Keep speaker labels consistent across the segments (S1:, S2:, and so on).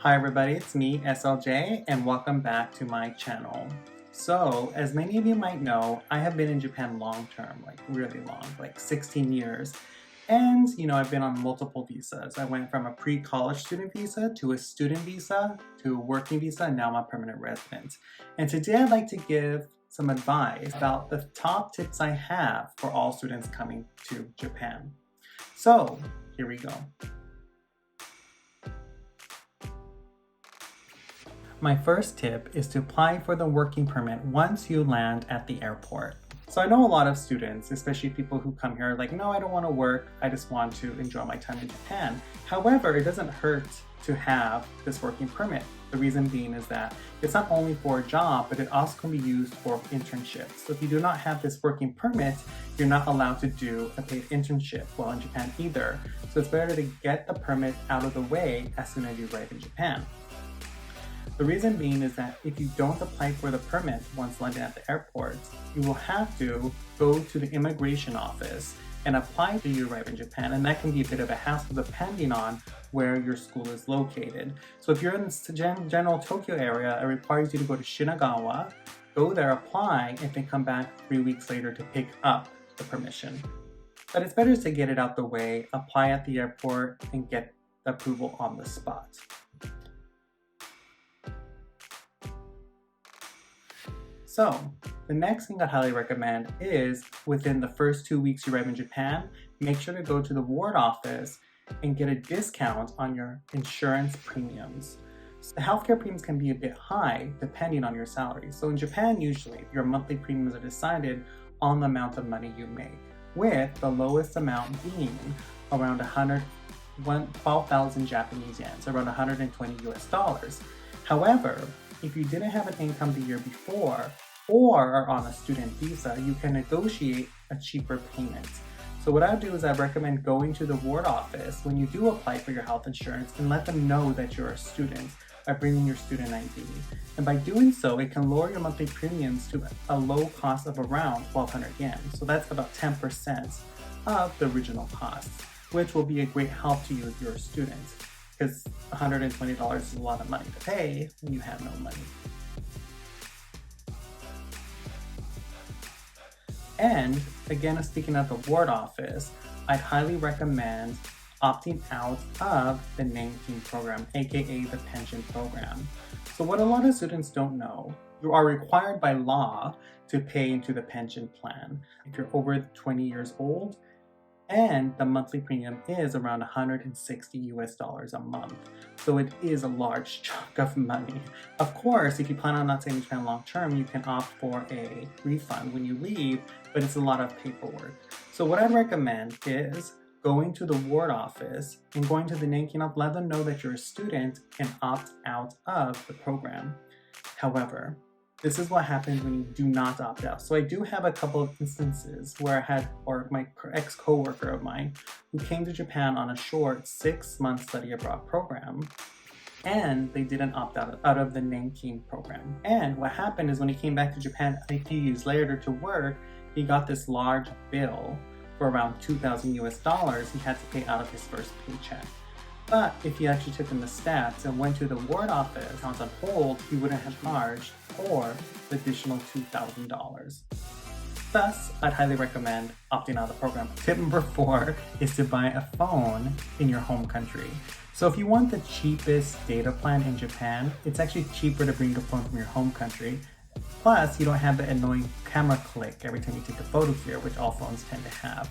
S1: Hi everybody, it's me, SLJ, and welcome back to my channel. So, as many of you might know, I have been in Japan long term, like really long, like 16 years. And, I've been on multiple visas. I went from a pre-college student visa to a student visa to a working visa, and now I'm a permanent resident. And today I'd like to give some advice about the top tips I have for all students coming to Japan. So, here we go. My first tip is to apply for the working permit once you land at the airport. So I know a lot of students, especially people who come here, are like, no, I don't want to work, I just want to enjoy my time in Japan. However, it doesn't hurt to have this working permit. The reason being is that it's not only for a job, but it also can be used for internships. So if you do not have this working permit, you're not allowed to do a paid internship while in Japan either. So it's better to get the permit out of the way as soon as you arrive in Japan. The reason being is that if you don't apply for the permit once landing at the airport, you will have to go to the immigration office and apply till you arrive in Japan, and that can be a bit of a hassle depending on where your school is located. So if you're in the general Tokyo area, it requires you to go to Shinagawa, go there, apply, and then come back 3 weeks later to pick up the permission. But it's better to get it out the way, apply at the airport, and get the approval on the spot. So, the next thing I highly recommend is within the first 2 weeks you arrive in Japan, make sure to go to the ward office and get a discount on your insurance premiums. So the healthcare premiums can be a bit high depending on your salary. So in Japan, usually your monthly premiums are decided on the amount of money you make, with the lowest amount being around 12,000 Japanese yen, so around 120 US dollars. However, if you didn't have an income the year before or are on a student visa, you can negotiate a cheaper payment. So what I do is I recommend going to the ward office when you do apply for your health insurance and let them know that you're a student by bringing your student ID. And by doing so, it can lower your monthly premiums to a low cost of around 1,200 yen. So that's about 10% of the original cost, which will be a great help to you if you're a student, because $120 is a lot of money to pay when you have no money. And again, speaking of the ward office, I'd highly recommend opting out of the Nankin program, aka the pension program. So what a lot of students don't know, you are required by law to pay into the pension plan if you're over 20 years old, and the monthly premium is around 160 US dollars a month. So it is a large chunk of money. Of course, if you plan on not staying in Japan long term, you can opt for a refund when you leave, but it's a lot of paperwork. So what I'd recommend is going to the ward office and going to the Nankin office, let them know that you're a student and opt out of the program. However, this is what happens when you do not opt out. So I do have a couple of instances where I had, or my ex-coworker of mine, who came to Japan on a short 6-month study abroad program, and they didn't opt out of the Nankin program. And what happened is when he came back to Japan a few years later to work, he got this large bill for around 2,000 US dollars he had to pay out of his first paycheck. But if he actually took in the stats and went to the ward office, accounts on hold, he wouldn't have charged for the additional $2,000. Thus, I'd highly recommend opting out of the program. Tip number 4 is to buy a phone in your home country. So if you want the cheapest data plan in Japan, it's actually cheaper to bring a phone from your home country. Plus, you don't have the annoying camera click every time you take a photo here, which all phones tend to have.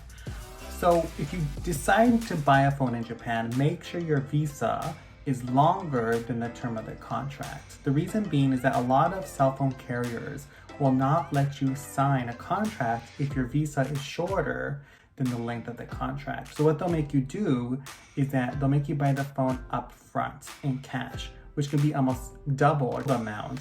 S1: So if you decide to buy a phone in Japan, make sure your visa is longer than the term of the contract. The reason being is that a lot of cell phone carriers will not let you sign a contract if your visa is shorter than the length of the contract. So what they'll make you do is that they'll make you buy the phone up front in cash, which can be almost double the amount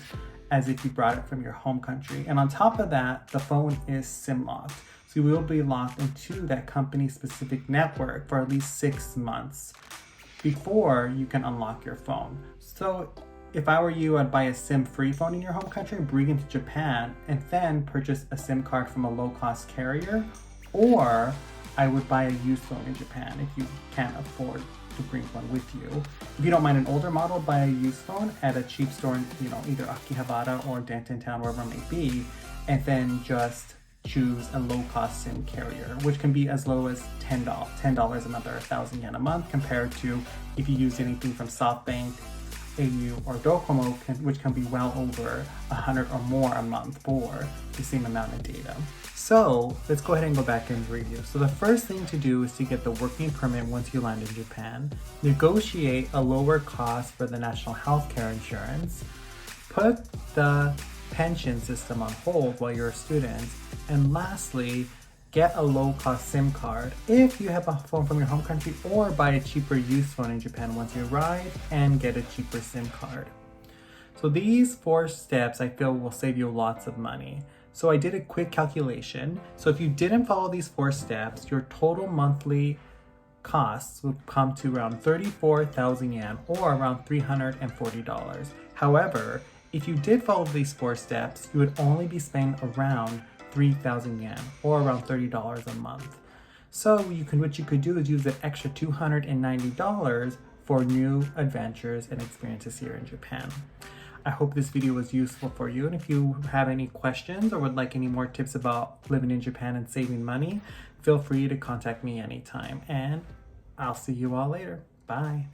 S1: as if you brought it from your home country. And on top of that, the phone is SIM locked. So you will be locked into that company's specific network for at least 6 months before you can unlock your phone. So if I were you, I'd buy a SIM-free phone in your home country, bring it to Japan, and then purchase a SIM card from a low-cost carrier, or I would buy a used phone in Japan if you can't afford to bring one with you. If you don't mind an older model, buy a used phone at a cheap store in, either Akihabara or Denton Town, wherever it may be, and then just choose a low-cost SIM carrier, which can be as low as $10, another 1,000 yen a month, compared to if you use anything from SoftBank, AU, or Docomo, which can be well over 100 or more a month for the same amount of data. So let's go ahead and go back and review. So the first thing to do is to get the working permit once you land in Japan, negotiate a lower cost for the national healthcare insurance, put the pension system on hold while you're a student, and lastly, get a low-cost SIM card if you have a phone from your home country, or buy a cheaper used phone in Japan once you arrive and get a cheaper SIM card. So these 4 steps I feel will save you lots of money. So I did a quick calculation. So if you didn't follow these 4 steps, your total monthly costs would come to around 34,000 yen, or around $340. However, if you did follow these 4 steps, you would only be spending around 3,000 yen, or around $30 a month. So what you could do is use an extra $290 for new adventures and experiences here in Japan. I hope this video was useful for you, and if you have any questions or would like any more tips about living in Japan and saving money, feel free to contact me anytime, and I'll see you all later. Bye.